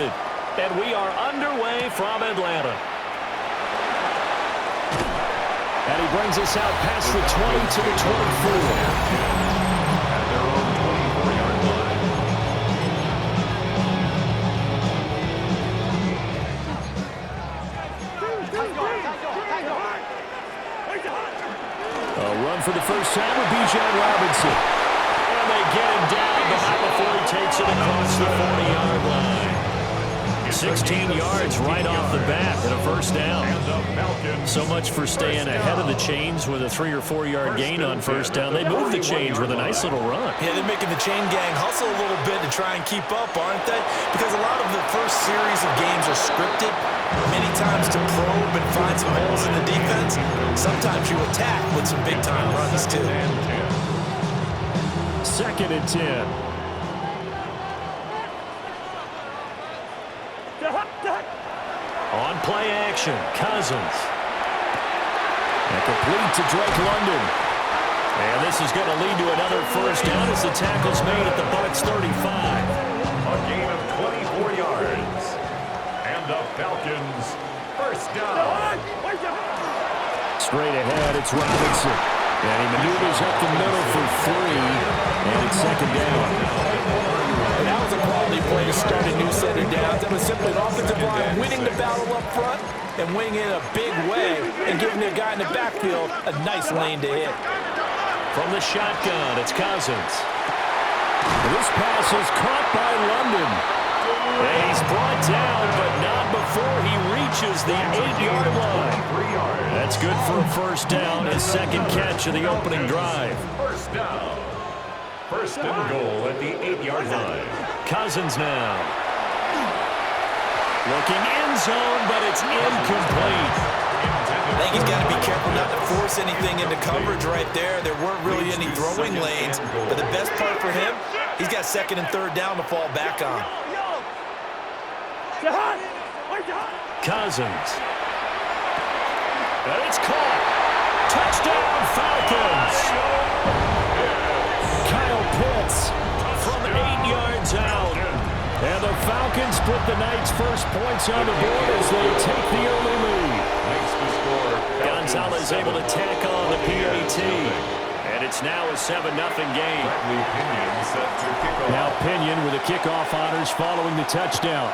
And we are underway from Atlanta. And he brings us out past the 20 to the 24. For the first time with Bijan Robinson. And they get him down, but not before he takes it across the 40-yard line. 16 yards right off the bat and a first down. So much for staying ahead of the chains with a 3 or 4 yard gain on first down. They moved the chains with a nice little run. Yeah, they're making the chain gang hustle a little bit to try and keep up, aren't they? Because a lot of the first series of games are scripted. Many times to probe and find some holes in the defense. Sometimes you attack with some big-time runs, too. 2nd and 10. On play action, Cousins. And complete to Drake London. And this is going to lead to another first down as the tackle's made at the Bucs 35. A gain of 24 yards. And the Falcons first down. Straight ahead, it's Robinson. And he maneuvers up the middle for 3. And it's 2nd down. And that was a quality play to start a new set of downs. That was simply an offensive line winning the battle up front and winning it in a big way and giving their guy in the backfield a nice lane to hit. From the shotgun, it's Cousins. This pass is caught by London. And he's brought down, but not before he reaches the 8-yard line. That's good for a first down, his second catch of the opening drive. First down. First and goal at the 8-yard line. Cousins now. Looking end zone, but it's incomplete. I think he's got to be careful not to force anything into coverage right there. There weren't really any throwing lanes, but the best part for him, he's got 2nd and 3rd down to fall back on. Cousins. And it's caught. Touchdown, Falcons. Kyle Pitts from 8 yards out. And the Falcons put the Knights' first points on the board as they take the early lead. Gonzalez able to tack on the PAT. And it's now a 7-0 game. Now Pinion with the kickoff honors following the touchdown.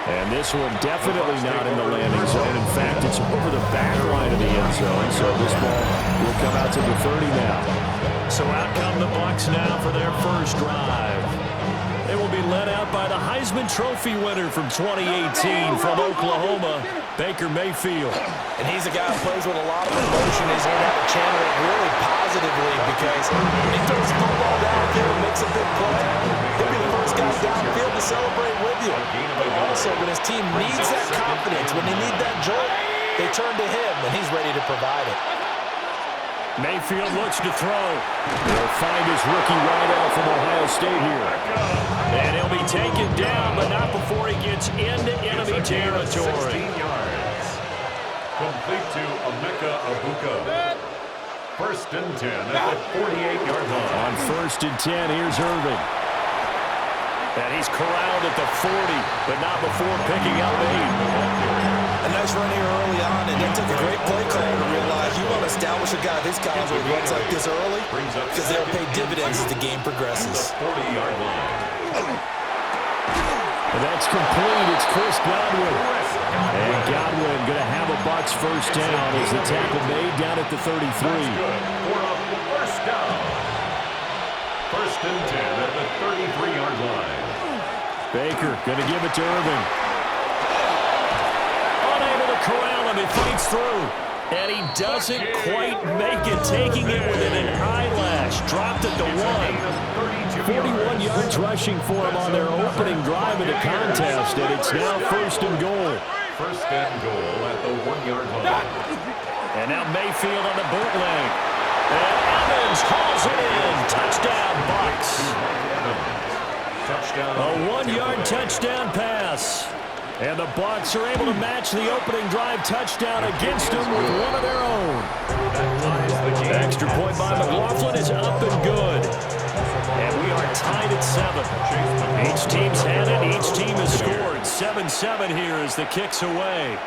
And this one definitely not in the landing zone. In fact, it's over the back line of the end zone. So this ball will come out to the 30 now. So out come the Bucs now for their first drive. They will be led out by the Heisman Trophy winner from 2018 from Oklahoma, Baker Mayfield. And he's a guy who plays with a lot of emotion. He's going to have to channel it really positively because when he throws the football downfield and makes a big play, he'll be the first guy downfield to celebrate with you. But also, when his team needs that confidence, when they need that jolt, they turn to him, and he's ready to provide it. Mayfield looks to throw. He'll find his rookie wideout from Ohio State here. And he'll be taken down, but not before he gets into enemy territory. 16 yards. Complete to Emeka Egbuka. First and 10 at the 48-yard line. On 1st and 10, here's Irvin. And he's corralled at the 40, but not before picking up 8. A nice run here early on, and it took a great play call to realize you want to establish a guy this caliber who runs like this early because they'll pay dividends as the game progresses. 40-yard line. And that's complete. It's Chris Godwin. And Godwin going to have a Bucs first down as the tackle made down at the 33. That's good for a first down. First and 10 at the 33-yard line. Baker going to give it to Irvin. Unable to corral him. He fights through. And he doesn't quite make it, taking it within an eyelash. Dropped it to 1. 41 yards rushing for him on their opening drive of the contest. And it's now 1st and goal. First and goal at the 1-yard line. And now Mayfield on the bootleg. And Evans hauls it in. Touchdown, Bucs. Touchdown. A 1-yard touchdown pass. And the Bucs are able to match the opening drive touchdown against them with one of their own. Extra point by McLaughlin is up and good. And we are tied at 7. Each team's had it. Each team has scored. 7-7 here as the kick's away.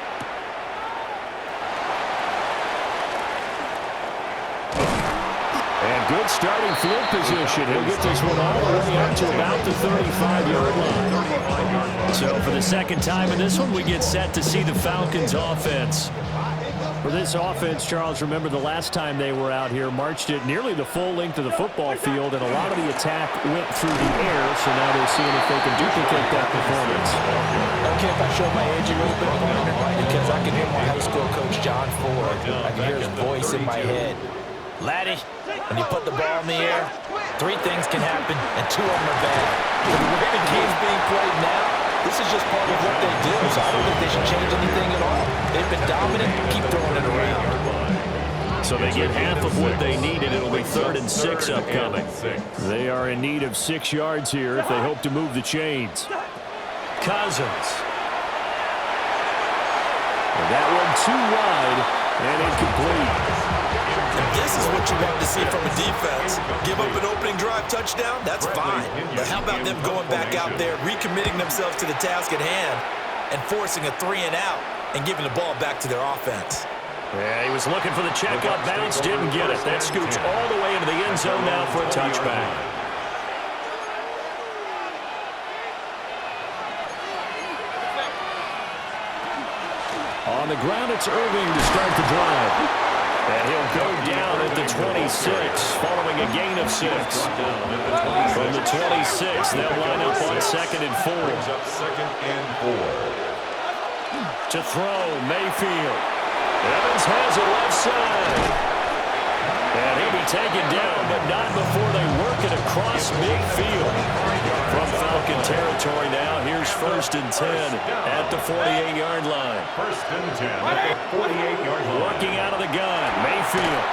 And good starting field position. He'll get this one all the way up to about the 35-yard line. So for the second time in this one, we get set to see the Falcons offense. For this offense, Charles, remember the last time they were out here, marched it nearly the full length of the football field, and a lot of the attack went through the air, so now they're seeing if they can duplicate that performance. Okay, if I show my age a little bit, because I can hear my high school coach, John Ford. I can hear his voice in my head. Laddie, when you put the ball in the air, 3 things can happen, and 2 of them are bad. But the way the game's being played now, this is just part of what they do, so I don't think they should change anything at all. They've been dominant. Keep throwing it around. So they get half of what they needed. It'll be 3rd and 6 upcoming. They are in need of 6 yards here if they hope to move the chains. Cousins. And that one too wide and incomplete. And this is what you want to see from a defense. Give up an opening drive touchdown, that's fine. But how about them going back out there, recommitting themselves to the task at hand, and forcing a 3-and-out and giving the ball back to their offense? Yeah, he was looking for the check-up bounce, didn't get it. That scoots all the way into the end zone now for a touchback. On the ground, it's Irving to start the drive. And he'll go down at the 26, following a gain of 6. From the 26, they'll line up on 2nd and 4. To throw, Mayfield. Evans has it left side. And he'll be taken down, but not before they work it across midfield. From Falcon territory now, here's 1st and 10 at the 48-yard line. 1st and 10 at the 48-yard line. Working out of the gun, Mayfield.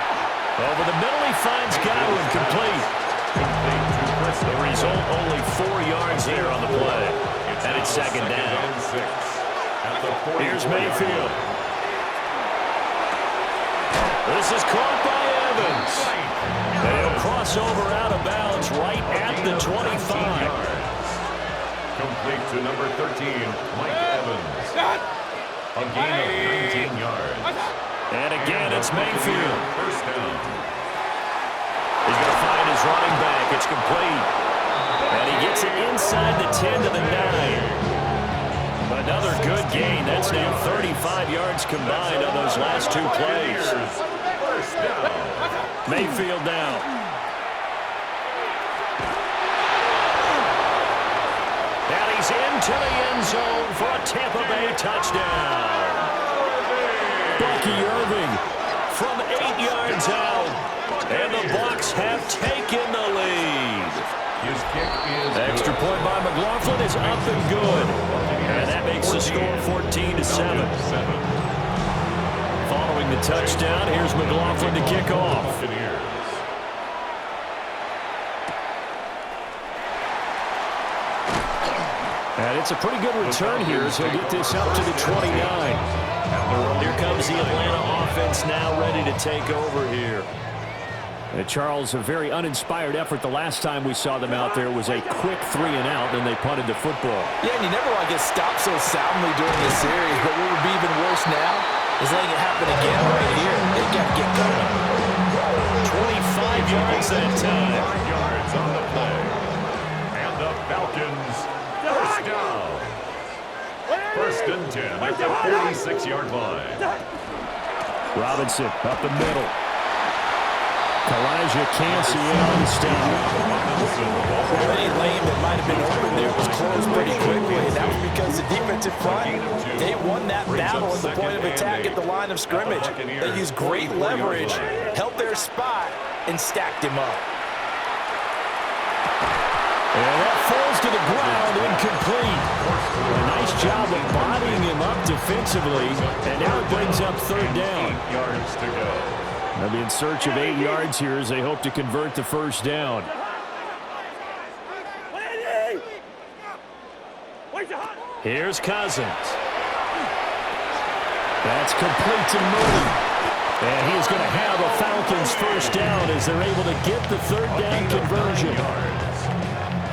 Over the middle, he finds Godwin, complete. The result, only 4 yards there on the play. And it's 2nd down. Here's Mayfield. This is caught by Evans. And he'll cross over out of bounds right at the 25. Complete to number 13, Mike Evans. A gain of 19 yards. And again, it's Mayfield. 1st down. He's going to find his running back. It's complete. And he gets it inside the 10 to the 9. Another good gain. That's now 35 yards combined on those last 2 plays. 1st down. Mayfield down. And he's into the end zone for a Tampa Bay touchdown. Bucky Irving from 8 yards out. And the Bucs have taken the lead. His kick is Extra point by McLaughlin is up and good. And that makes the score 14-7. Following the touchdown, here's McLaughlin to kick off. And it's a pretty good return here as he'll get this up to the 29. Here comes the Atlanta offense now ready to take over here. And Charles, a very uninspired effort the last time we saw them out there was a quick 3-and-out, then they punted the football. Yeah, and you never want to get stopped so soundly during this series, but what would be even worse now is letting it happen again right here. They got to get going. 25 yards that time. 5 yards on the play. And the Falcons, 1st down. 1st and 10 at the 46-yard line. Robinson up the middle. Elijah can't see it on the stop. Any lane that might have been open there was closed pretty quickly, and that was because the defensive front, they won that battle at the point of attack at the line of scrimmage. They used great leverage, held their spot, and stacked him up. And that falls to the ground, incomplete. A nice job of bodying him up defensively, and now it brings up 3rd down. 8 yards to go. They'll be in search of 8 yards here as they hope to convert the 1st down. Here's Cousins. That's complete to Moody. And he is going to have a Falcons first down as they're able to get the third down conversion.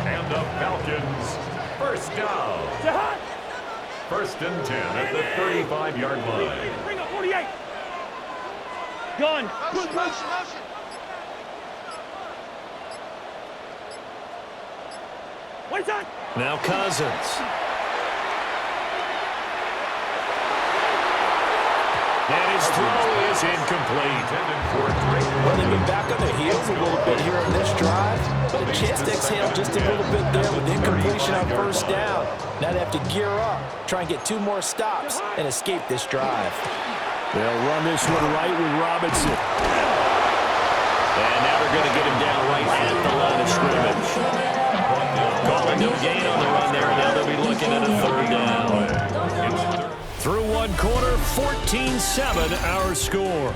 And the Falcons first down. First and 10 at the 35-yard line. Bring up 48. Gun. Good motion. What's that? Now Cousins. And his throw is incomplete. Well, they've been back on their heels a little bit here on this drive, but a chance to exhale just a little bit there with incompletion on first down. Now they have to gear up, try and get 2 more stops, and escape this drive. They'll run this one right with Robinson. And now they're going to get him down right at the line of scrimmage. Calling no gain on the run there. Now they'll be looking at a third down. Through one quarter, 14-7 our score.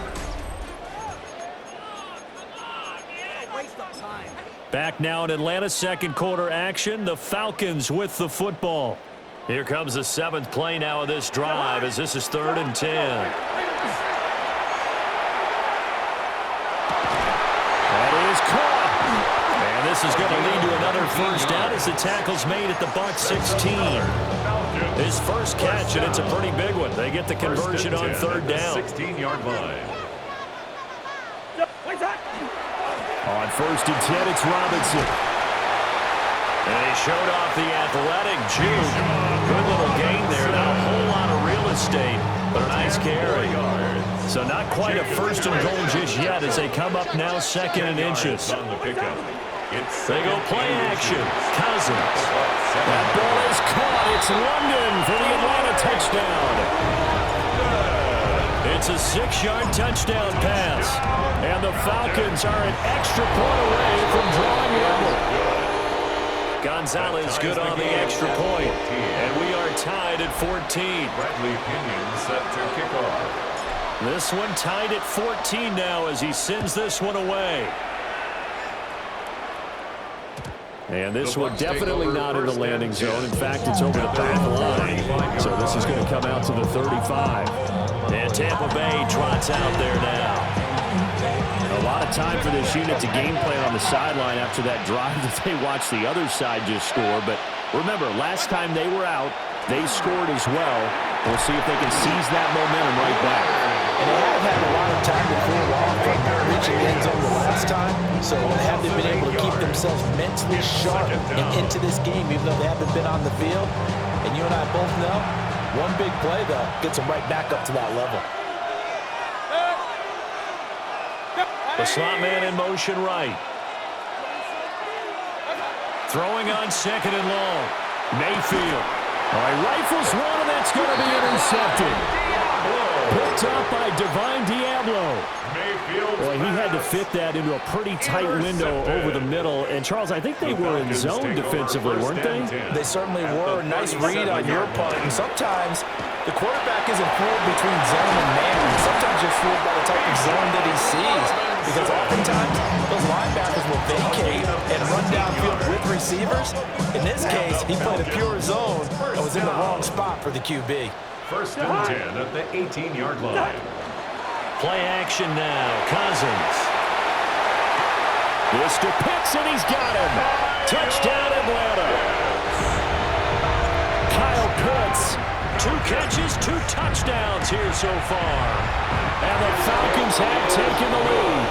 Back now in Atlanta, second quarter action. The Falcons with the football. Here comes the 7th play now of this drive as this is 3rd and 10. That is caught. And this is going to lead to another first down as the tackle's made at the Bucs 16. His first catch, and it's a pretty big one. They get the conversion on third down. 16-yard line. On first and 10, it's Robinson. And he showed off the athletic juke. Good little gain there. Not a whole lot of real estate, but a nice carry. So not quite a first and goal just yet as they come up now 2nd and inches. On the pickup. They go play action. Cousins. That ball is caught. It's London for the Atlanta touchdown. It's a 6-yard touchdown pass. And the Falcons are an extra point away from drawing level. Gonzalez good on the extra point. And we are tied at 14. Bradley Pinion set to kick off. This one tied at 14 now as he sends this one away. And this one definitely not in the landing zone. In fact, it's over the back line. So this is going to come out to the 35. And Tampa Bay trots out there now. A lot of time for this unit to game plan on the sideline after that drive that they watched the other side just score. But remember, last time they were out, they scored as well. We'll see if they can seize that momentum right back. And they have had a lot of time to cool off from reaching the end zone the last time, so have they been able to keep themselves mentally sharp and into this game, even though they haven't been on the field. And you and I both know, one big play, though, gets them right back up to that level. The slot man in motion right. Throwing on 2nd and long. Mayfield. All right, rifles one, and that's going to be intercepted. Picked up by Divine Diablo. Well, he had to fit that into a pretty tight window over the middle. And, Charles, I think they were in zone defensively, weren't they? They certainly were. Nice read on your part. And sometimes the quarterback isn't fooled between zone and man. Sometimes you're fooled by the type of zone that he sees. Because oftentimes those linebackers will vacate and run downfield with receivers. In this case, he played a pure zone and was in the wrong spot for the QB. First and 10 at the 18-yard line. Play action now. Cousins. This to Pitts, and he's got him. Touchdown, Atlanta. Kyle Pitts. 2 catches, 2 touchdowns here so far. And the Falcons have taken the lead.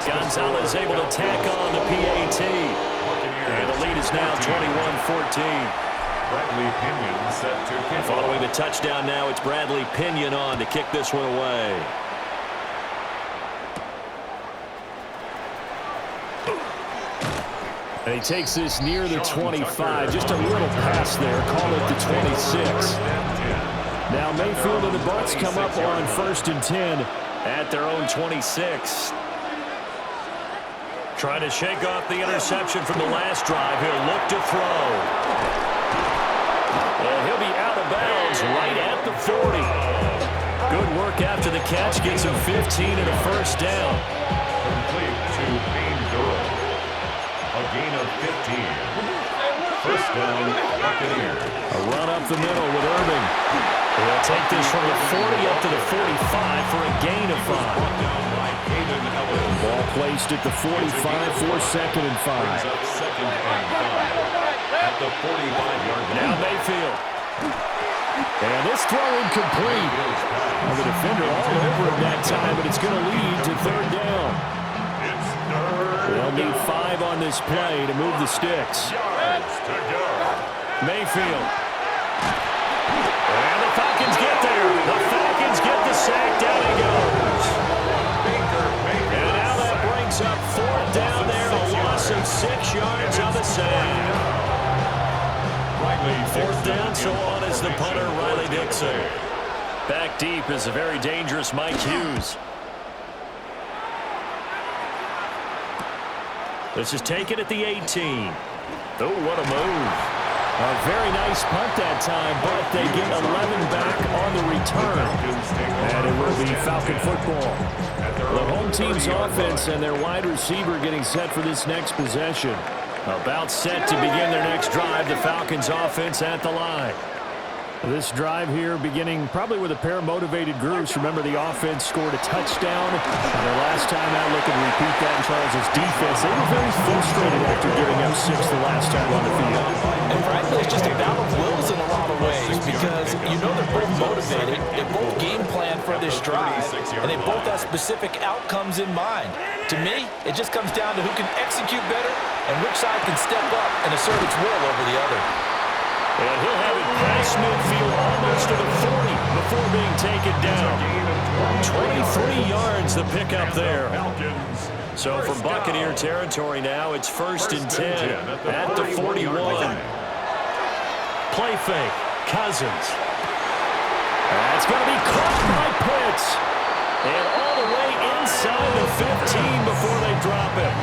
Gonzalez able to tack on the PAT. And the lead is now 21-14. Bradley Pinion set to kick. Following the touchdown now, it's Bradley Pinion on to kick this one away. And he takes this near the 25. Just a little pass there. Call it the 26. Now Mayfield and the Bucs come up on first and 10 at their own 26. Trying to shake off the interception from the last drive. He'll look to throw. And he'll be out of bounds right at the 40. Good work after the catch. Gets him 15 and a first down. Complete to Payne Durham. A gain of 15. First First down, Buccaneers. A run up the middle with Irving. He'll take this from the 40 up to the 45 for a gain of 5. Ball placed at the 45 for 2nd and 5. Second and 5 at the 45-yard line. Now Mayfield. And this throw incomplete. Well, the defender all over him that time, but it's going to lead to 3rd down. They'll need 5 on this play to move the sticks. Mayfield. And the Falcons get there. The Falcons get the sack. Down he goes. And now that brings up 4th down there. A loss of 6 yards on the sack. 4th down, so on is the punter, Riley Dixon. Back deep is a very dangerous Mike Hughes. This is taken at the 18. Oh, what a move. A very nice punt that time, but they get 11 back on the return. And it will be Falcon football. The home team's offense and their wide receiver getting set for this next possession. About set to begin their next drive, the Falcons offense at the line. This drive here beginning probably with a pair of motivated groups. Remember, the offense scored a touchdown. And their last time out, looking to repeat that in Charles' defense. They were very frustrated after giving up 6 the last time on the field. And frankly, it's just a battle of wills in a lot of ways because you know they're both motivated. They both game plan for this drive, and they both have specific outcomes in mind. To me, it just comes down to who can execute better and which side can step up and assert its will over the other. And he'll have it past midfield almost to the 40 before being taken down. 23 yards the pickup there. So from Buccaneer territory now, it's 1st and 10 at the 41. Play fake. Cousins. That's going to be caught by Pitts. And all the way inside the 15 before they drop it.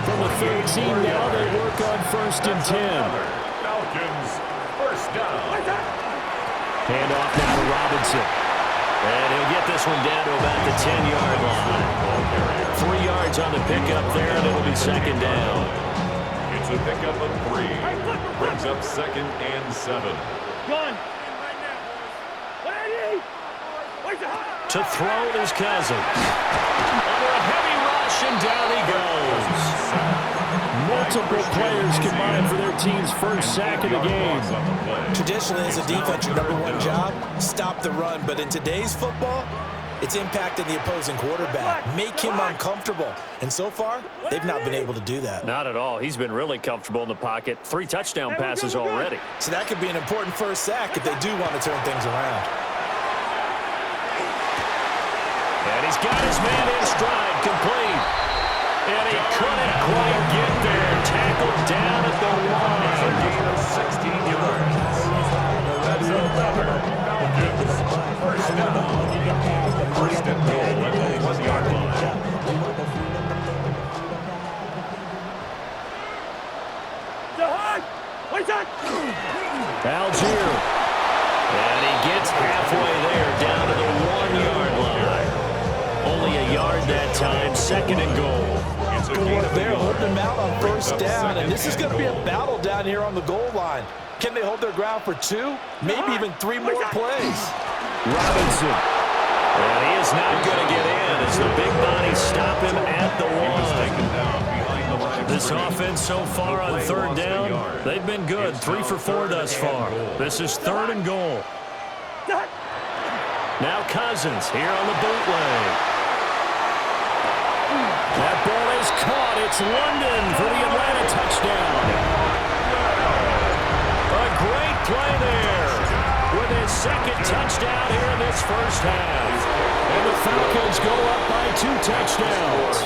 From the 13 now, they work on 1st and 10. First down. Hand off now to Robinson. And he'll get this one down to about the 10-yard line. 3 yards on the pickup there, and it'll be 2nd down. It's a pickup of 3. Brings up 2nd and 7. Run. To throw is Cousins. Under a heavy rush, and down he goes. Multiple players combined for their team's first sack of the game. Traditionally, as a defense, your #1 job, stop the run. But in today's football, it's impacting the opposing quarterback. Make him uncomfortable. And so far, they've not been able to do that. Not at all. He's been really comfortable in the pocket. 3 touchdown passes already. So that could be an important first sack if they do want to turn things around. And he's got his man in stride, complete. And he couldn't quite get there. Tackled down at the line. Gain of 16 yards. That's 11. Falcons. First down. 1st and goal at the 1-yard line. Algier. And he gets halfway there, down to the 1-yard line. Only a yard that time, 2nd and goal. Good work there, holding them out on 1st down, and this is going to be a battle down here on the goal line. Can they hold their ground for 2, maybe even 3 more plays? Robinson. And he is not going to get in as the big bodies stop him at the 1. This offense so far on 3rd down, they've been good. 3 for 4 thus far. This is 3rd and goal. Now Cousins here on the bootleg. That ball is caught. It's London for the Atlanta touchdown. A great play there with his 2nd touchdown here in this first half. And the Falcons go up by 2 touchdowns.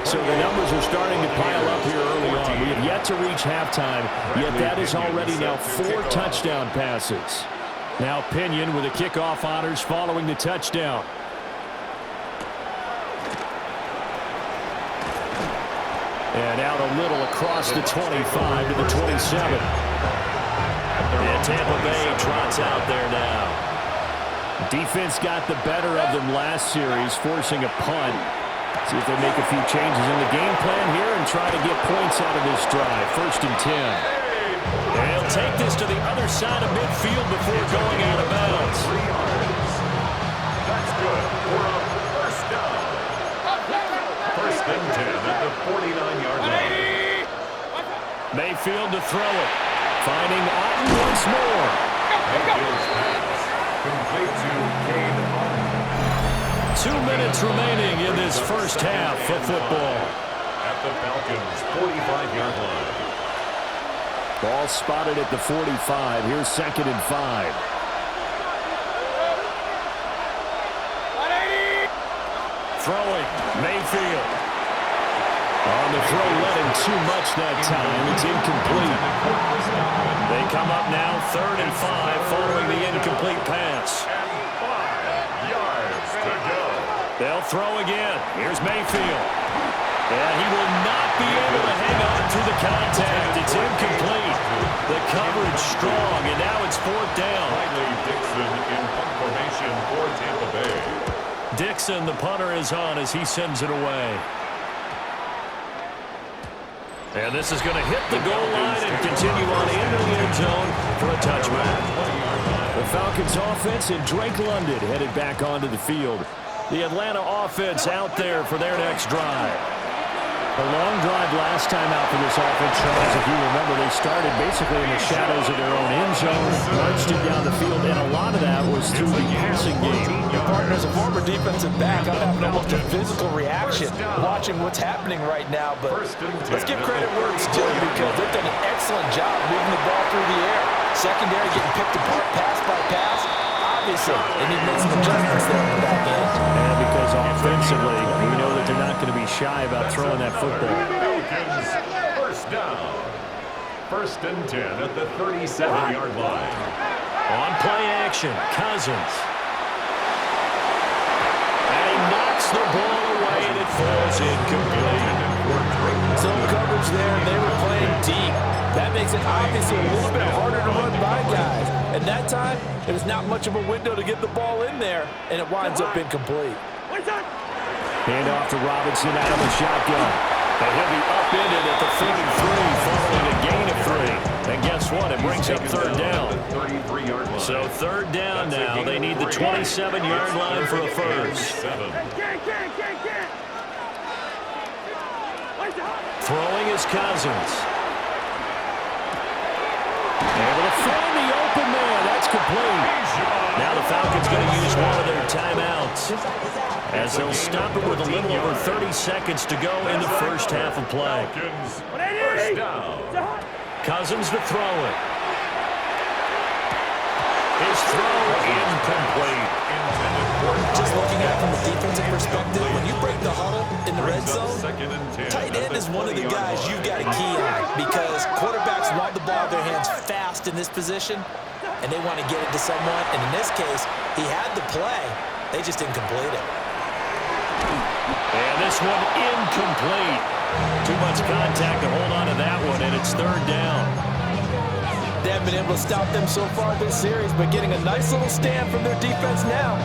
So the numbers are starting to pile up here early on. We have yet to reach halftime, yet that is already now 4 touchdown passes. Now Pinion with the kickoff honors following the touchdown. And out a little across the 25 to the 27. And Tampa Bay trots out there now. Defense got the better of them last series, forcing a punt. See if they make a few changes in the game plan here and try to get points out of this drive. 1st and 10. They'll take this to the other side of midfield before going out of bounds. 3 yards. That's good for a first down. First and 10 at the 49-yard line. Mayfield to throw it. Finding Otten once more. Mayfield's pass complete to Cade Otten. 2 minutes remaining in this first half of football. At the Falcons' 45-yard line. Ball spotted at the 45. Here's 2nd and 5. Throwing. Mayfield. On the throw, led him too much that time. It's incomplete. They come up now 3rd and 5 following the incomplete pass. 5 yards to go. They'll throw again. Here's Mayfield. And he will not be able to hang on to the contact. It's incomplete. The coverage strong, and now it's 4th down. Riley Dixon in punt formation for Tampa Bay. Dixon, the punter, is on as he sends it away. And this is going to hit the goal line and continue on into the end zone for a touchback. The Falcons offense and Drake London headed back onto the field. The Atlanta offense out there for their next drive. A long drive last time out for this offense, Charles. If you remember, they started basically in the shadows of their own end zone, marched it down the field, and a lot of that was through the passing game. Partner, as a former defensive back, I'm having almost a physical reaction watching what's happening right now. But let's give credit where it's due because they've done an excellent job moving the ball through the air. Secondary getting picked apart pass by pass. Obviously, they need to make some adjustments there in the back end. And because offensively, we know that they're not going to be shy about throwing that football. Falcons, first down. 1st and 10 at the 37-yard line. On play action, Cousins. And he knocks the ball away, and it falls incomplete. Some coverage there, and they were playing deep. That makes it obviously a little bit harder to run by guys. And that time, there's not much of a window to get the ball in there, and it winds up incomplete. Hand off to Robinson out of the shotgun. And he'll be upended at the 33 following a gain of 3. And guess what? It brings up 3rd down. So 3rd down now. They need the 27-yard line for a first. Throwing is Cousins. Able to find the open man. That's complete. Now the Falcons going to use one of their timeouts as they'll stop it with a little over 30 seconds to go in the first half of play. First down. Cousins to throw it. His throw incomplete. Just looking at it from a defensive perspective, when you break the huddle in the red zone, tight end is one of the guys you've got to key on because quarterbacks want the ball in their hands fast in this position, and they want to get it to someone. And in this case, he had the play. They just didn't complete it. And this one incomplete. Too much contact to hold on to that one, and it's 3rd down. They haven't been able to stop them so far this series, but getting a nice little stand from their defense now.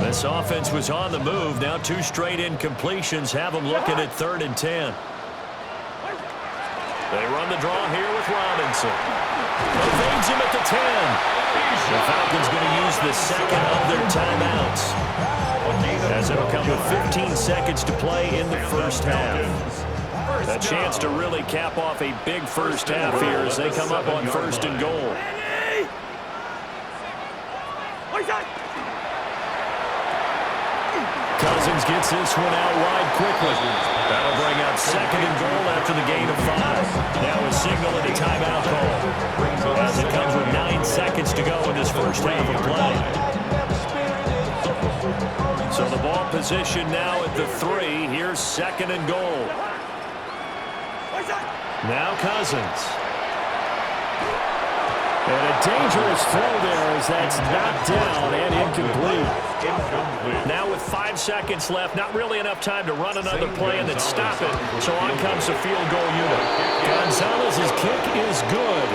This offense was on the move. Now 2 straight incompletions have them looking at 3rd and 10. They run the draw here with Robinson. Evades him at the 10. The Falcons going to use the 2nd of their timeouts, as it'll come with 15 seconds to play in the first half. A chance to really cap off a big first half here as they come up on 1st and goal. Cousins gets this one out wide quickly. That'll bring up 2nd and goal after the gain of 5. Now a signal and a timeout call, as it comes with 9 seconds to go in this first half of play. So the ball position now at the 3. Here's 2nd and goal. Now Cousins. And a dangerous throw there as that's knocked down and incomplete. Now with 5 seconds left, not really enough time to run another play and then stop it. So on comes the field goal unit. Gonzalez's kick is good.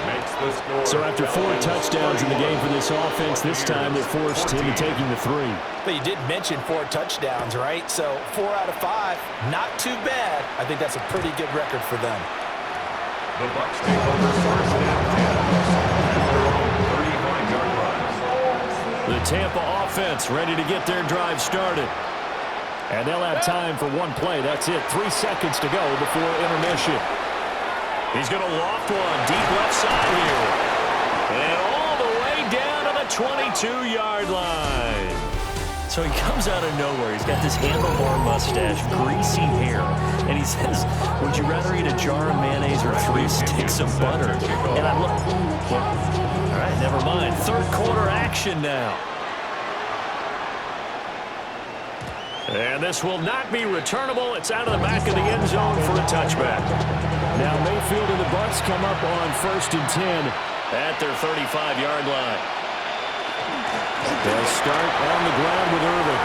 Makes the score. So after 4 touchdowns in the game for this offense, this time they're forced into taking the 3. But you did mention 4 touchdowns, right? So 4 out of 5, not too bad. I think that's a pretty good record for them. The Bucs take over first and 10 at their own 35-yard line. The Tampa offense ready to get their drive started. And they'll have time for 1 play. That's it. 3 seconds to go before intermission. He's going to loft one deep left side here. And all the way down to the 22-yard line. So he comes out of nowhere. He's got this handlebar mustache, greasy hair. And he says, would you rather eat a jar of mayonnaise or 3 sticks of butter? And I look, all right, never mind. Third quarter action now. And this will not be returnable. It's out of the back of the end zone for a touchback. Now Mayfield and the Bucs come up on 1st and 10 at their 35-yard line. They'll start on the ground with Irving.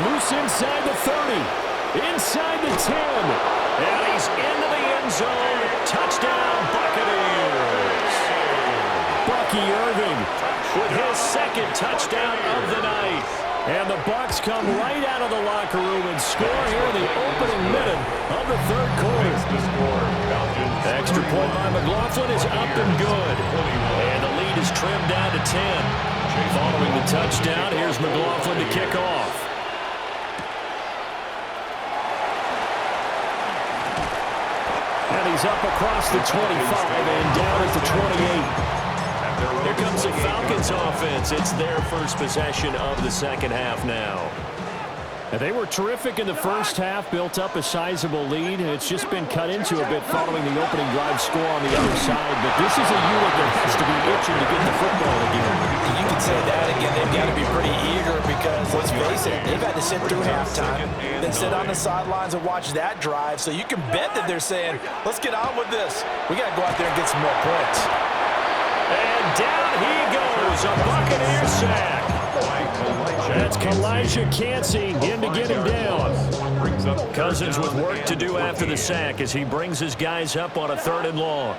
Loose inside the 30. Inside the 10. And he's into the end zone. Touchdown, Buccaneers. Bucky Irving with his 2nd touchdown of the night. And the Bucs come right out of the locker room and score here in the opening minute of the 3rd quarter. Extra point by McLaughlin is up and good. And the lead is trimmed down to 10. Following the touchdown, here's McLaughlin to kick off. And he's up across the 25 and down at the 28. Here comes the Falcons offense. It's their first possession of the second half now. And they were terrific in the first half, built up a sizable lead, and it's just been cut into a bit following the opening drive score on the other side. But this is a unit that has to be itching to get the football again. You can say that again. They've got to be pretty eager because, let's face it, they've had to sit through halftime, then sit on the sidelines and watch that drive. So you can bet that they're saying, let's get on with this. We got to go out there and get some more points. And down he goes, a Buccaneer sack. That's Kalijah Cansey in to get him down. Cousins with work to do after the sack as he brings his guys up on a 3rd and long.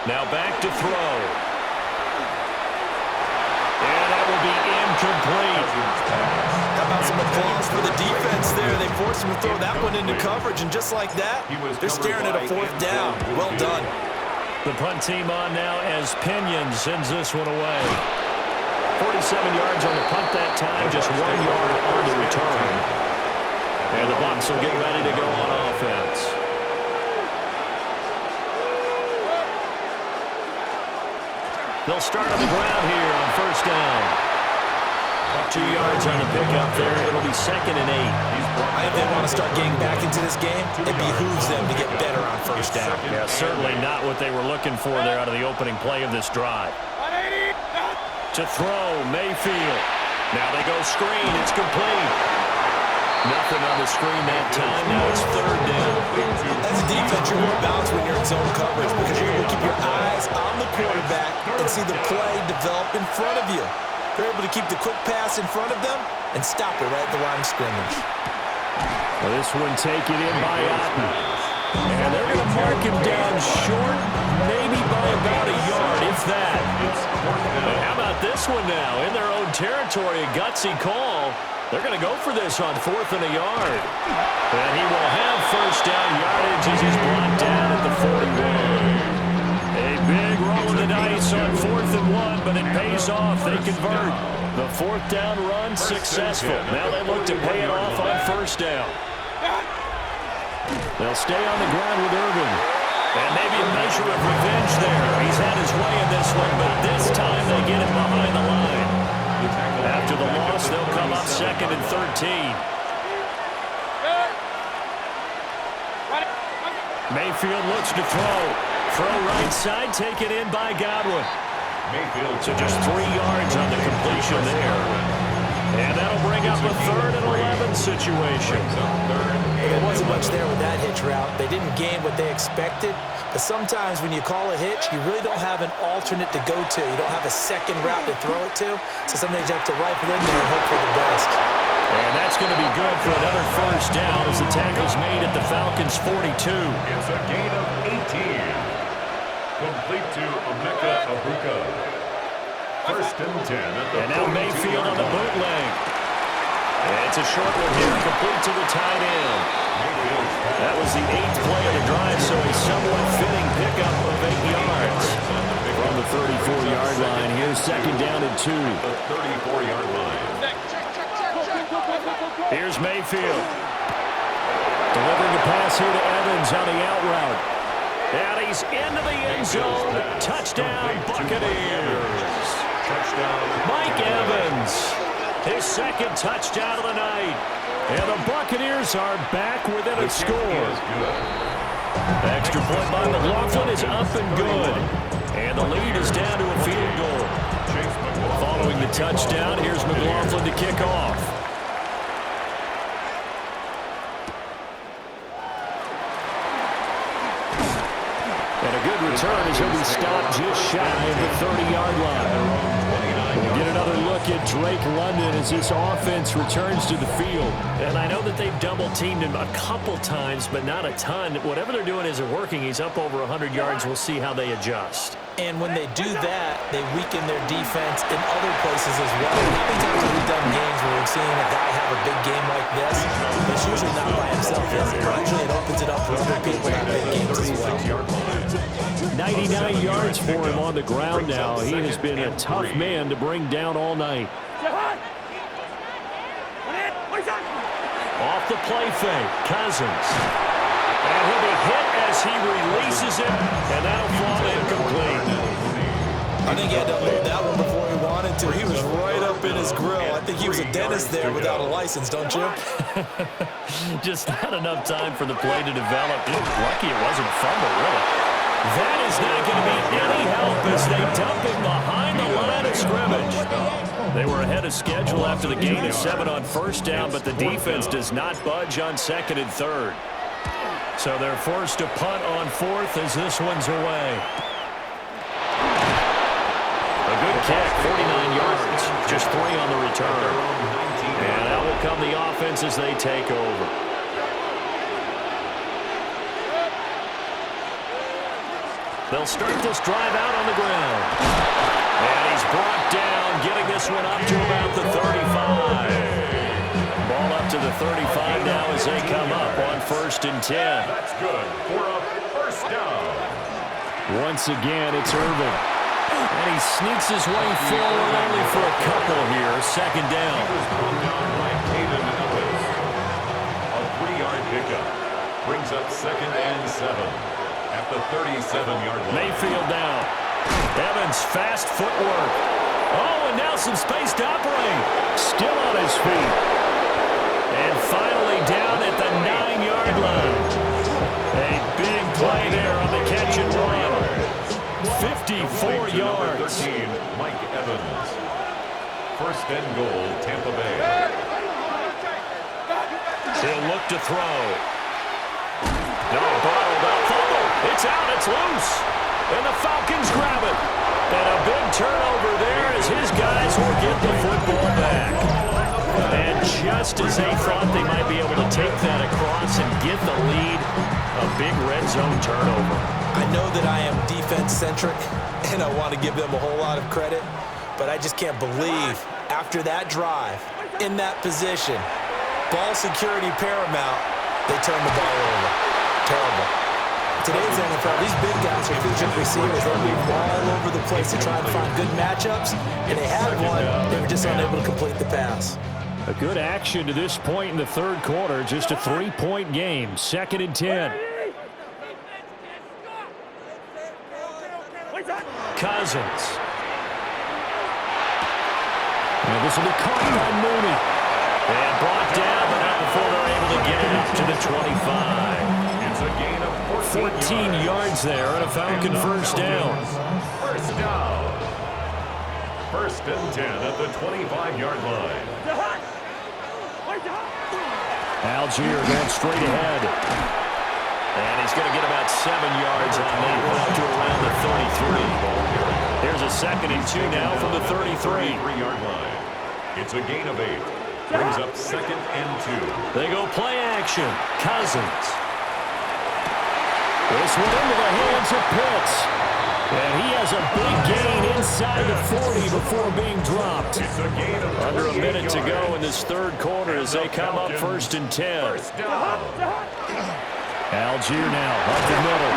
Now back to throw. And that will be incomplete. How about some applause for the defense there? They forced him to throw that one into coverage, and just like that, they're staring at a 4th down. Well done. The punt team on now as Pinion sends this one away. 47 yards on the punt that time, just 1 yard on the return. And the Bucs will get ready to go on offense. They'll start on the ground here on 1st down. 2 yards on the pickup there. It'll be 2nd and 8. If they want to start getting back into this game, it behooves them to get better on 1st down. Yeah, certainly not what they were looking for there out of the opening play of this drive. To throw, Mayfield. Now they go screen. It's complete. Nothing on the screen that time. Now it's 3rd down. As a defense, you're more balanced when you're in zone coverage because you're able to keep your eyes on the quarterback and see the play develop in front of you. They're able to keep the quick pass in front of them and stop it right at the line of scrimmage. Well, this one taken in by Otten. And they're going to mark him down short, maybe by about a yard, if that. And how about this one now? In their own territory, a gutsy call. They're going to go for this on 4th and a yard. And he will have 1st down yardage as he's brought down at the 41. A big roll of the dice on 4th and 1, but it pays off. They convert. The 4th down run successful. Now they look to pay it off on 1st down. They'll stay on the ground with Irving. And maybe a measure of revenge there. He's had his way in this one, but this time they get it behind the line. After the loss, they'll come up 2nd and 13. Mayfield looks to throw. Throw right side, taken in by Godwin. So just 3 yards on the completion there. And that'll bring up a 3rd and 11 situation. There wasn't much there with that hitch route. They didn't gain what they expected. But sometimes when you call a hitch, you really don't have an alternate to go to. You don't have a second route to throw it to. So sometimes you have to rifle in there and hope for the best. And that's going to be good for another 1st down as the tackle's made at the Falcons' 42. It's a gain of 18. Complete to Emeka Abuka. 1st and 10 at the And now 42 Mayfield on the bootleg. And it's a short one here, complete to the tight end. That was the 8th play of the drive, so a somewhat fitting pickup of 8 yards. From the 34-yard line, here's 2nd down and 2. The 34-yard line. Here's Mayfield. Delivering the pass here to Evans on the out route. And he's into the end zone. Touchdown, Buccaneers. Mike Evans, his 2nd touchdown of the night. And the Buccaneers are back within a score. Extra point by McLaughlin is up and good. And the lead is down to a field goal. Following the touchdown, here's McLaughlin to kick off. And a good return as he'll be stopped just shy of the 30-yard line. We'll get another look at Drake London as this offense returns to the field. And I know that they've double-teamed him a couple times, but not a ton. Whatever they're doing isn't working. He's up over 100 yards. We'll see how they adjust. And when they do that, they weaken their defense in other places as well. How many times have we done games where we've seen a guy have a big game like this? It's usually not by himself, is it? Usually it opens it up for other people to have big games as well. 99 yards for him on the ground now. He has been a tough man to bring down all night. Off the play fake, Cousins. And he'll be hit as he releases it, and that'll fall incomplete. I think he had to hold that one before he wanted to. He was right up in his grill. I think he was a dentist there without a license, don't you? Just not enough time for the play to develop. Lucky it wasn't fumble, really. That is not going to be any help as they dump him behind the line of scrimmage. They were ahead of schedule after the gain of 7 on 1st down, but the defense does not budge on 2nd and 3rd. So they're forced to punt on 4th as this one's away. A good kick, 49 yards, just 3 on the return. And out will come the offense as they take over. They'll start this drive out on the ground. And he's brought down, getting this one up to about the 35. Ball up to the 35 now as they come up on 1st and 10. That's good for a 1st down. Once again, it's Irvin. And he sneaks his way forward only for a couple here. 2nd down. He was brought down by Caden Ellis. A 3-yard pickup brings up 2nd and 7 at the 37-yard line. Mayfield down. Evans, fast footwork. Oh, and now some space to operate. Still on his feet. And finally down at the 9-yard line. A big play there on the catch and run. 54 yards. 13, Mike Evans. 1st and goal, Tampa Bay. He'll look to throw. No, bottled up. Fumble. It's out. It's loose. And the Falcons grab it. And a big turnover there as his guys will get the football back. And just as they thought they might be able to take that across and get the lead, a big red zone turnover. I know that I am defense-centric, and I want to give them a whole lot of credit, but I just can't believe after that drive, in that position, ball security paramount, they turn the ball over. Terrible. Today's NFL, these big guys are featured receivers. They move all over the place to try and find good matchups, and they had one. They were just unable to complete the pass. A good action to this point in the 3rd quarter. Just a 3-point game. 2nd and 10. Cousins. And this will be caught by Mooney. And brought down, but not before they're able to get it up to the 25. It's a gain of 14 yards there on a Falcon 1st down. 1st down. First and 10 at the 25-yard line. Algier going straight ahead. And he's going to get about 7 yards on that one up to around the 33. Here's a 2nd and 2 now from the 33-yard line. It's a gain of 8. Brings up 2nd and 2. They go play action. Cousins. This one into the hands of Pitts. And he has a big gain inside the 40 before being dropped. Under a minute to go in this third quarter as they come up 1st and 10. Algier now up the middle.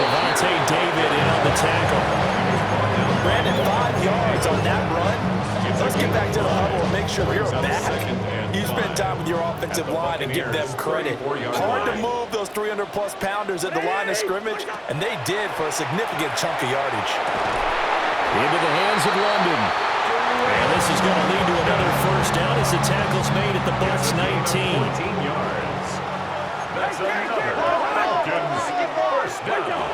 Levante David in on the tackle. Brandon, 5 yards on that run. Let's get back to the huddle and make sure you're back. You spend time with your offensive line and give them credit. Hard to move those 300-plus pounders at the line of scrimmage, and they did for a significant chunk of yardage. Into the hands of London. And this is going to lead to another first down as the tackle's made at the Bucs 19. 14 yards. That's another Falcons first down.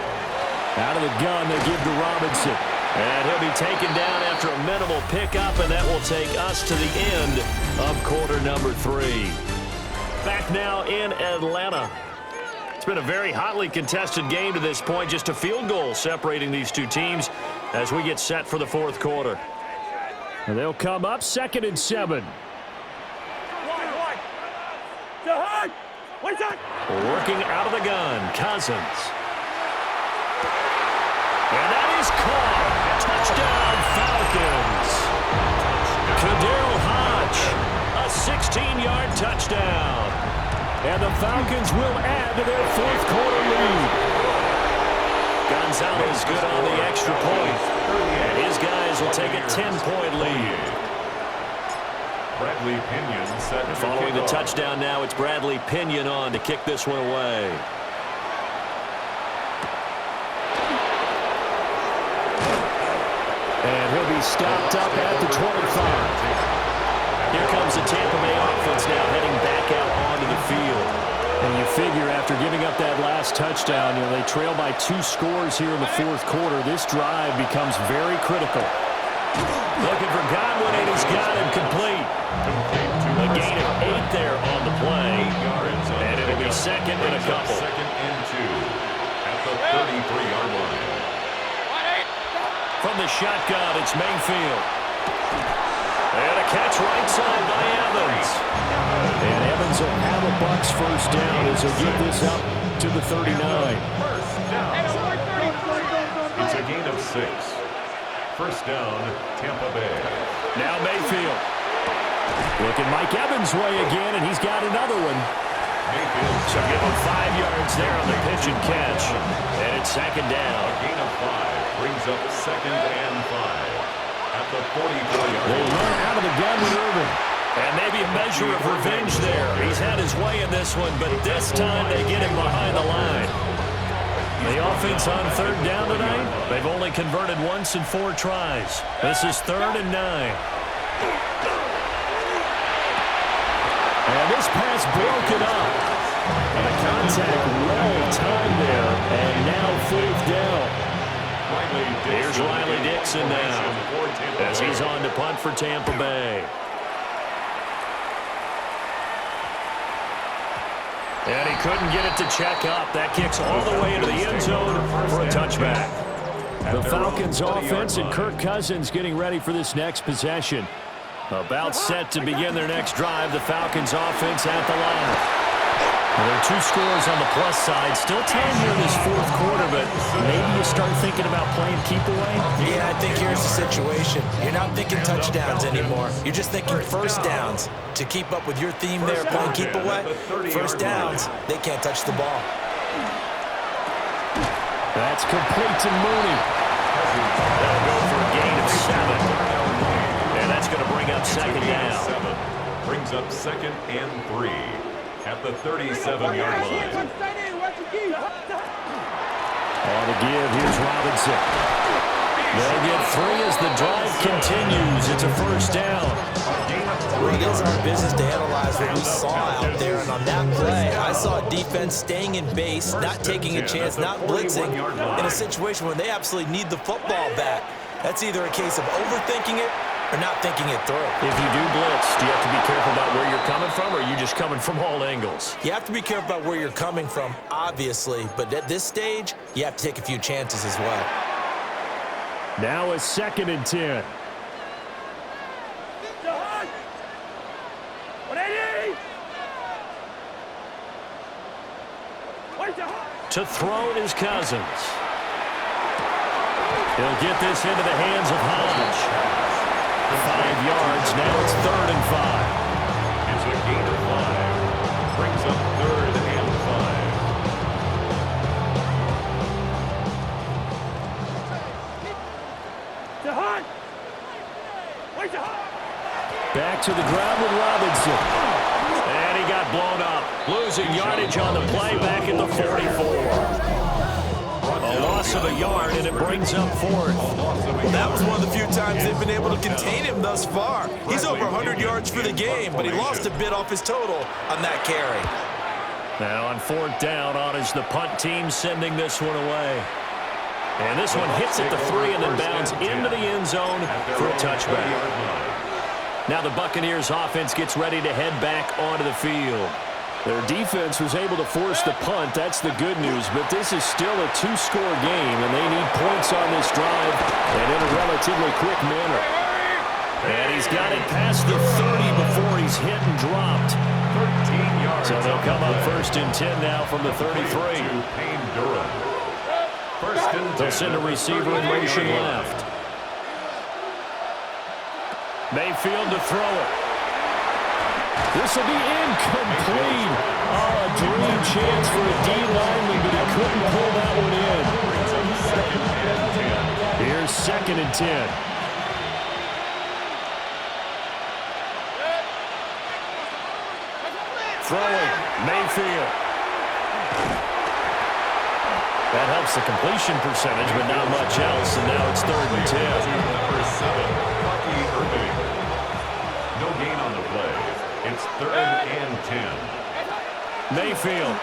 Out of the gun, they give to Robinson. And he'll be taken down after a minimal pickup, and that will take us to the end of quarter number 3. Back now in Atlanta. It's been a very hotly contested game to this point. Just a field goal separating these two teams as we get set for the fourth quarter. And they'll come up 2nd and 7. Working out of the gun, Cousins. And that is caught. Touchdown, Falcons. Kaderl Hodge, a 16-yard touchdown. And the Falcons will add to their fourth quarter lead. Gonzalez good on the extra point. And his guys will take a 10-point lead. Bradley Pinion set to Following the touchdown now, it's Bradley Pinion on to kick this one away. And he'll be stopped up at the 25. Here comes the Tampa Bay offense now heading back out onto the field. And you figure after giving up that last touchdown, they trail by 2 scores here in the fourth quarter. This drive becomes very critical. Looking for Godwin, and he's got him complete. A gain of 8 there on the play. And it'll be 2nd and a couple. 2nd and 2 at the 33-yard line. From the shotgun, it's Mayfield. And a catch right side by Evans. And Evans will have a Bucs first down as they get this up to the 39. First down. It's a gain of 6. First down, Tampa Bay. Now Mayfield. Looking Mike Evans' way again, and he's got another one. Mayfield. So give him 5 yards there on the pitch and catch. And it's 2nd down. A gain of 5 brings up 2nd and 5 at the 44-yard They line. run out of the gun with Irvin. And maybe a measure of revenge there. He's had his way in this one, but this time they get him behind the line. The offense on 3rd down tonight, they've only converted once in 4 tries. This is 3rd and 9. And this pass broken up. And a contact well timed there. And now 4th down. Here's Riley Dixon now as he's on to punt for Tampa Bay. And he couldn't get it to check up. That kicks all the way into the end zone for a touchback. The Falcons offense and Kirk Cousins getting ready for this next possession. About set to begin their next drive. The Falcons offense at the line. Well, there are 2 scores on the plus side. Still time here in this fourth quarter, but maybe you start thinking about playing keep away? Yeah, I think here's the situation. You're not thinking touchdowns anymore. You're just thinking first downs. To keep up with your theme there, playing keep away, first downs, they can't touch the ball. That's complete to Mooney. That'll go for a gain of 7. And that's going to bring up 2nd down. Brings up 2nd and 3 at the 37-yard line. On the give, here's Robinson. They'll get 3 as the drive continues. It's a first down. Well, it is our business to analyze what we saw out there, and on that play, I saw a defense staying in base, not taking a chance, not blitzing, in a situation where they absolutely need the football back. That's either a case of overthinking it or not thinking it through. If you do blitz, do you have to be careful about where you're coming from, or are you just coming from all angles? You have to be careful about where you're coming from, obviously, but at this stage, you have to take a few chances as well. Now a 2nd and 10. To throw is Cousins. He'll get this into the hands of Hodge. 5 yards. Now it's 3rd and 5. It's a gain of 5. Brings up 3rd and 5. Back to the ground with Robinson. And he got blown up. Losing yardage on the play back at the 44. A loss of a yard, and it brings up 4th. Well, that was one of the few times they've been able to contain him thus far. He's over 100 yards for the game, but he lost a bit off his total on that carry. Now on 4th down, on is the punt team sending this one away. And this one hits at the 3 and then bounds into the end zone for a touchback. Now the Buccaneers offense gets ready to head back onto the field. Their defense was able to force the punt. That's the good news. But this is still a 2-score game, and they need points on this drive and in a relatively quick manner. And he's got it past the 30 before he's hit and dropped. 13 yards. So they'll come up 1st and 10 now from the 33. They'll send a receiver in motion left. Mayfield to throw it. This will be incomplete. Oh, a dream chance for a D lineman, but he couldn't pull that one in. Here's 2nd and 10. Throwing, Mayfield. That helps the completion percentage, but not much else, and now it's 3rd and 10. Number 7. No gain on the play. It's 3rd and 10. Mayfield.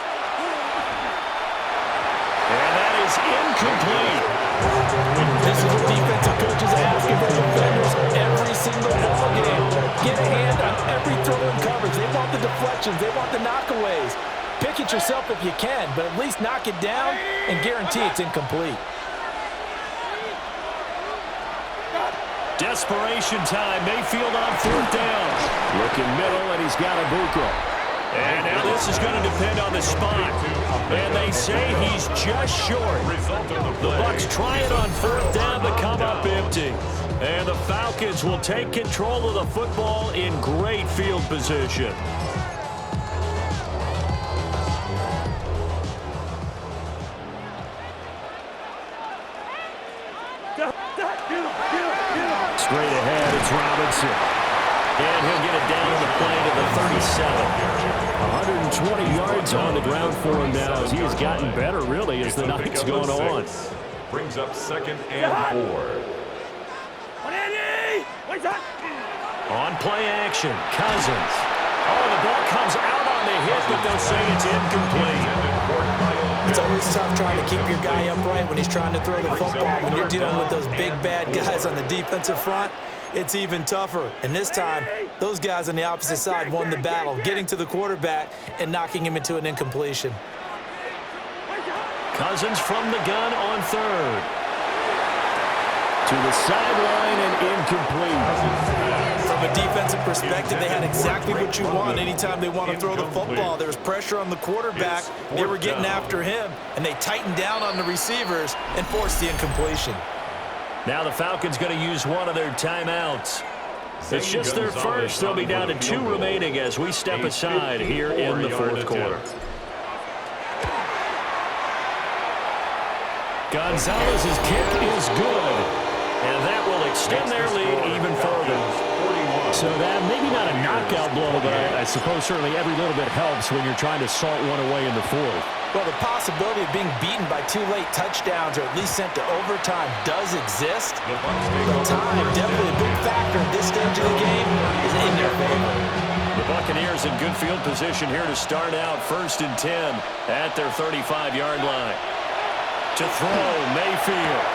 And that is incomplete. This is what defensive coaches ask of their defenders every single ball game. Get a hand on every throw in coverage. They want the deflections. They want the knockaways. Pick it yourself if you can, but at least knock it down and guarantee it's incomplete. Desperation time. Mayfield on 4th down. Looking middle, and he's got Ibuka. And now this is going to depend on the spot. And they say he's just short. The Bucs try it on 4th down to come up empty. And the Falcons will take control of the football in great field position. Straight ahead, it's Robinson. And he'll get it down on the play to the 37. 120 yards on the ground for him now as he has gotten better, really, as the night's going on. Brings up 2nd and 4. On play action, Cousins. Oh, the ball comes out on the hit, but they'll say it's incomplete. It's always tough trying to keep your guy upright when he's trying to throw the football. When you're dealing with those big, bad guys on the defensive front, it's even tougher. And this time, those guys on the opposite side won the battle, getting to the quarterback and knocking him into an incompletion. Cousins from the gun on 3rd. To the sideline and incomplete. From a defensive perspective, they had exactly what you want anytime they want to throw the football. There was pressure on the quarterback. They were getting after him, and they tightened down on the receivers and forced the incompletion. Now the Falcons going to use one of their timeouts. It's just their first. They'll be down to 2 remaining as we step aside here in the 4th quarter. Gonzalez's kick is good, and that will extend their lead even further. So that maybe not a knockout blow, but I suppose certainly every little bit helps when you're trying to salt one away in the 4th. Well, the possibility of being beaten by 2 late touchdowns or at least sent to overtime does exist. But time, definitely a big factor at this stage of the game, is in their favor. The Buccaneers in good field position here to start out 1st and 10 at their 35-yard line. To throw, Mayfield.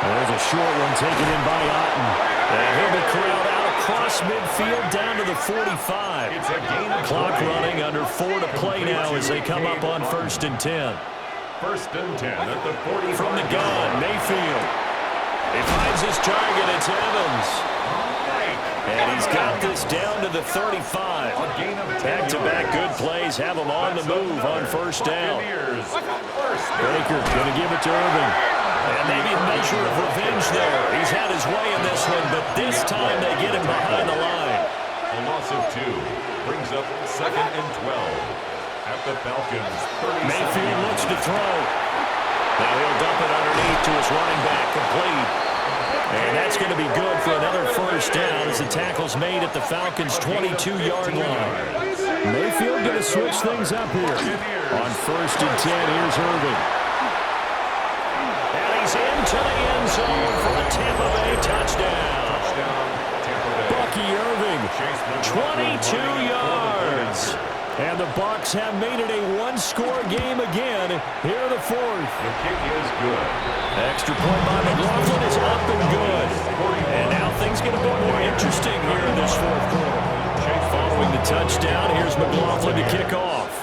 There's a short one taken in by Otten. And he'll be corralled out across midfield down to the 45. It's a gain of Clock 3. running, under 4 to play now as they come up on 1st and 10. 1st and 10 at the 45. From the gun, Mayfield. He finds his target. It's Evans. And he's got this down to the 35. Back-to-back good plays have him on the move on 1st down. Baker going to give it to Irving. And maybe a measure of revenge there. He's had his way in this one, but this time they get him behind the line. A loss of 2 brings up 2nd and 12 at the Falcons. Mayfield looks to throw. Now he'll dump it underneath to his running back, complete. And that's going to be good for another 1st down as the tackle's made at the Falcons' 22-yard line. Mayfield going to switch things up here. On 1st and 10, here's Irving. And he's into the end zone for the Tampa Bay touchdown. Bucky Irving, 22 yards. And the Bucs have made it a one-score game again here in the 4th. The kick is good. Extra point by McLaughlin is up and good. And now things get a bit more interesting here in this 4th quarter. Following the touchdown, here's McLaughlin to kick off.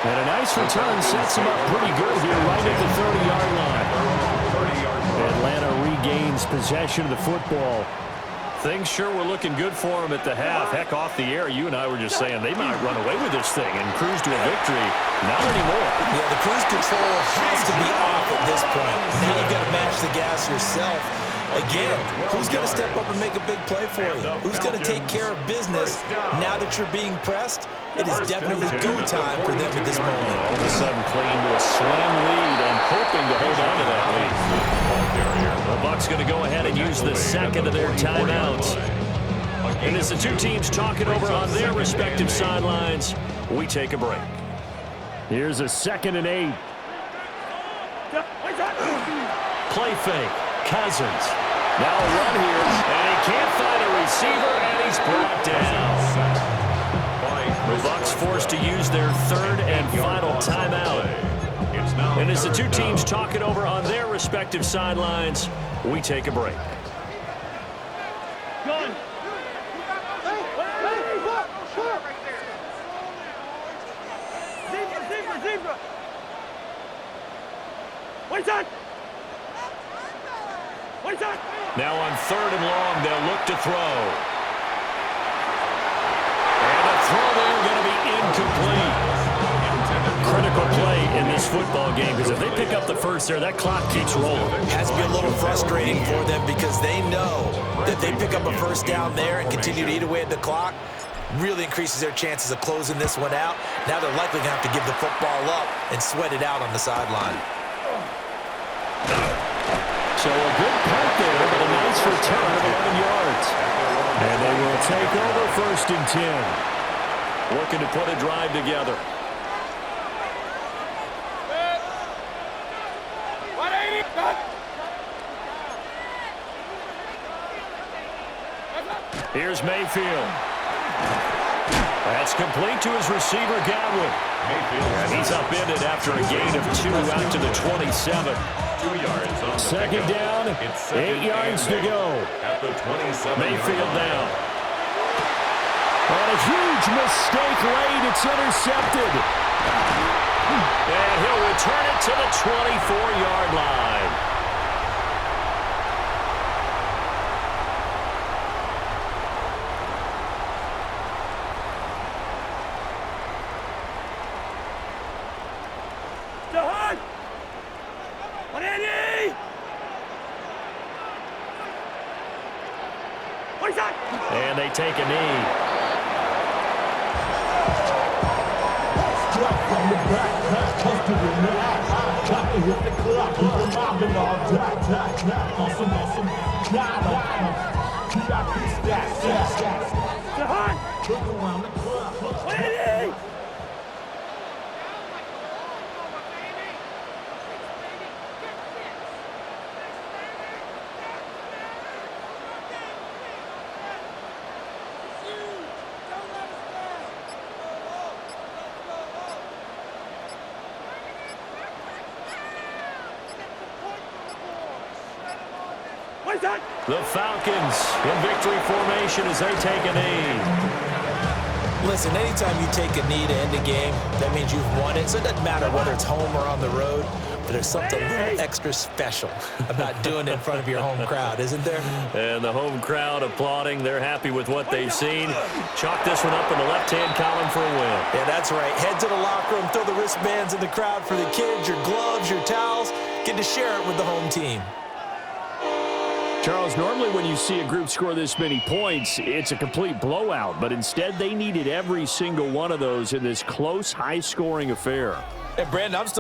And a nice return sets him up pretty good here right at the 30-yard line. Atlanta regains possession of the football. Things sure were looking good for him at the half. Heck, off the air, you and I were just saying they might run away with this thing and cruise to a victory. Not anymore. Yeah, the cruise control has to be off at this point. Now you've got to match the gas yourself. Again, who's going to step up and make a big play for you? Who's going to take care of business now that you're being pressed? It is definitely go time for them at this moment. All of a sudden clinging to a slam lead and hoping to hold on to that lead. The Bucs going to go ahead and use the second of their timeouts. And as the two teams talk it over on their respective sidelines, we take a break. Here's a 2nd and 8. Play fake. Cousins. Now a run here, and he can't find a receiver, and he's brought down. The Bucs forced to use their 3rd and final timeout. And as the two teams talk it over on their respective sidelines, we take a break. Gun. Zebra. Wait on. Now on 3rd and long, they'll look to throw. And the throw there going to be incomplete. Critical play in this football game because if they pick up the first there, that clock keeps rolling. Has to be a little frustrating for them because they know that they pick up a 1st down there and continue to eat away at the clock. Really increases their chances of closing this one out. Now they're likely going to have to give the football up and sweat it out on the sideline. So a good punt there, but a nice return of 11 yards. And they will take over 1st and 10. Looking to put a drive together. Here's Mayfield. That's complete to his receiver, Godwin. And he's upended after a gain of 2 out to the 27. 2 yards on 2nd down, 8 yards to go. At the 27. Mayfield down. And a huge mistake late. It's intercepted. And he'll return it to the 24-yard line. And they take a knee. The Falcons in victory formation as they take a knee. Listen, anytime you take a knee to end a game, that means you've won it. So it doesn't matter whether it's home or on the road, but there's something a little extra special about doing it in front of your home crowd, isn't there? And the home crowd applauding. They're happy with what they've seen. Chalk this one up in the left-hand column for a win. Yeah, that's right. Head to the locker room, throw the wristbands in the crowd for the kids, your gloves, your towels. Get to share it with the home team. Charles, normally when you see a group score this many points, it's a complete blowout. But instead, they needed every single one of those in this close, high-scoring affair. And Brandon, I'm still